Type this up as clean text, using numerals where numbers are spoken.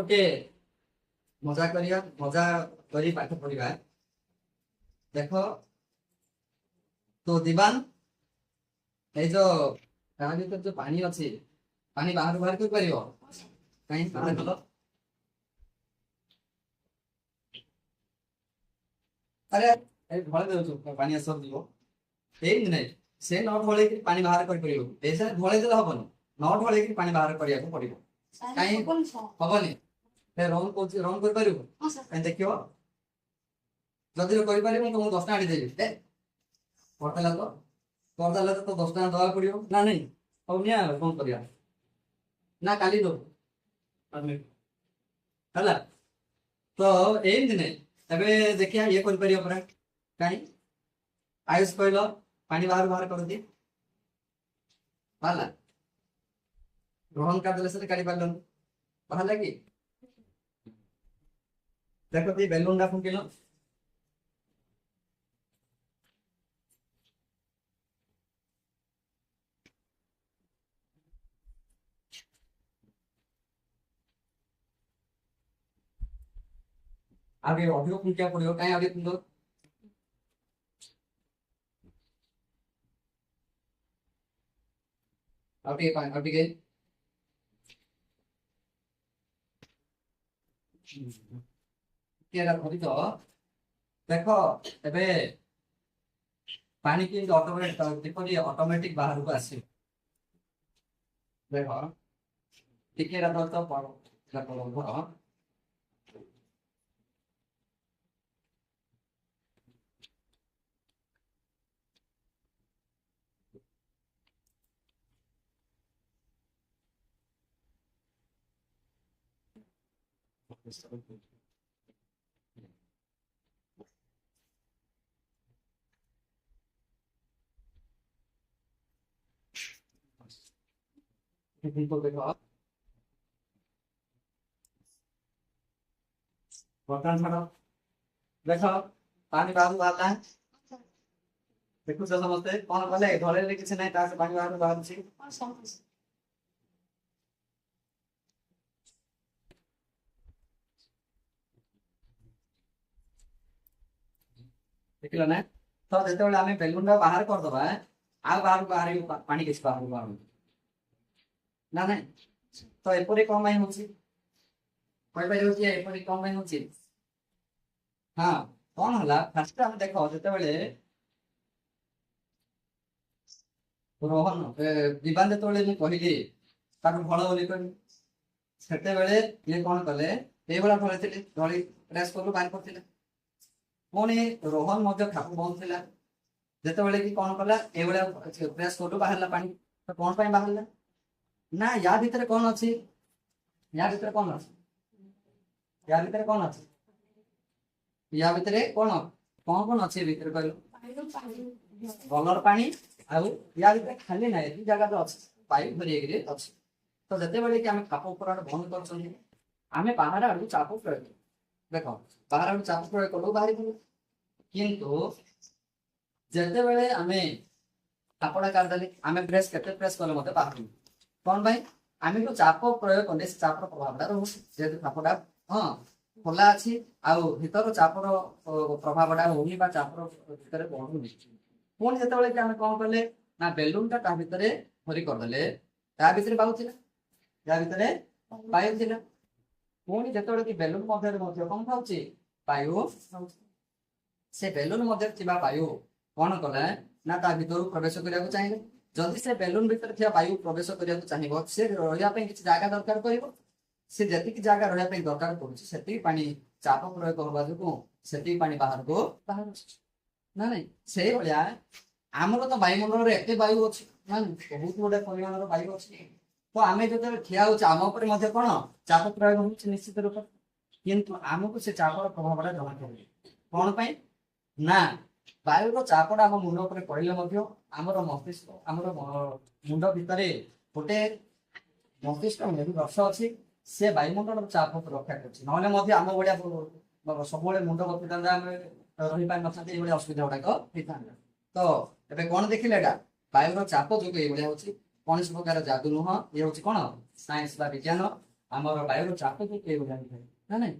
गोटे मजा करिया मजा करी पाठ पढ़ा देख तो दीवान ये जो भीतर जो पानी अच्छी पानी बाहर बाहर कर पार कहीं अरे ढले दे पानी सब जीव नहीं से न ढल पानी बाहर कर ढले देते हेनी न ढल पानी बाहर करा पड़ो कहीं हेनी रंग रंग कर देख जदि कर तुमको 10 टाँग देवी करदेला तो करदेला तो 10 टाँग दवा पड़ो ना नहीं हम निया कौन कर ना काली दो है तो एमती नहीं एवं देखिए ये कर कहीं आयुष कहल पानी बाहर बाहर कर दिए रोहन का देले काढ़ी पार बाहर कि देखो ये बेलुन फुंकिल आगे अधिक फुंकिया पड़ो कहीं आगे फुंक आगे देख ए पानी कि ऑटोमेटिक बाहर को आस देख टिके तो पड़ बर्तन छाड़ देख पानी बाहर बाहर है देखु समस्ते कौन कले घरे किसी ना पानी बाहर बाहर देखल ना तो जो आम बेलुन बाहर करदे आ बाहर बाहर पानी किसी बाहर बाहर ना ना तो एपरी कौन होपरी कौन हो हाँ कौन है फास्ट आम देख जो रोहन दीवान जो कहली भल बोली से ये कौन कले ये ढली ढली प्रेस कलु बाहर करते पुणी रोहन खाप बंद थी जिते कि कौन कला ये प्रेस कलु बाहर पानी तो कौन पाई बाहर ना या भितर कौन अच्छी या भितर कौन अच्छी या भितर कौन अच्छी या भितर कौन कौन कौन अच्छे भितर कहल कलर पानी आउ या भितर खाली ना ये जगह तो अच्छी पाइप भरी अच्छी तो जिते कि आम खाप उपर बंद कर बाहर आड़ चाप प्रयोग देख बाहर आड़ चाप प्रयोग कलु बाहर किंतु जिते बड़े आम खापटा काटदेली आम प्रेस के प्रेस कले मत बाहर कौन भाई आम जो चाप प्रयोग कले चापर प्रभावटा रोज जेहतु खापटा हाँ खोला अच्छी आउ भीतर चापर प्रभावटा होनी चापर भीतर बढ़ुनी पुणी जिते आम कौन कले ना बेलुनटा भितर भरी करदे भितर बायु थी या भितर बायु थी पुणी जो कि बेलुन मध्य कौन पाँच वायु से बेलुन मध्य वायु कौन कला ना भीतर प्रवेश करने चाहिए जदि से बेलुन भीतर थी वायु प्रवेश करने चाहिए से रही किसी जगह दरकार कर सी जी जगह रही दरकार पड़ी पानी चाप प्रयोग होगा जो से बाहर को बाहर ना नहीं से भाया आमर तो वायुमंडल में एत वायु अच्छी ना बहुत गुड़े परिमाण वायु अच्छी तो आम जो ठिया होम कौन चाप प्रयोग हो निश्चित रूप किंतु आमको से चापर प्रभावटा जमा कर कौन पाई ना वायु चापटा आम मुंड पर पड़े आमर मस्तिष्क आमर मुंड भितर गोटे मस्तिष्क मेरु रस अच्छी से वायुमंडल चाप रक्षा कर आम भाया सब मुंड बता रही पार ना असुविधा गुड़ाक होता तो ए कौन देखिले वायुर चाप जो ये कौन प्रकार जादू नुह ये हूँ कौन साइंस विज्ञान ଆମର ବାୟୁର ଚାପ ବି ଏଇଭଳିଆ ହେଇଥାଏ ନା ନାଇଁ?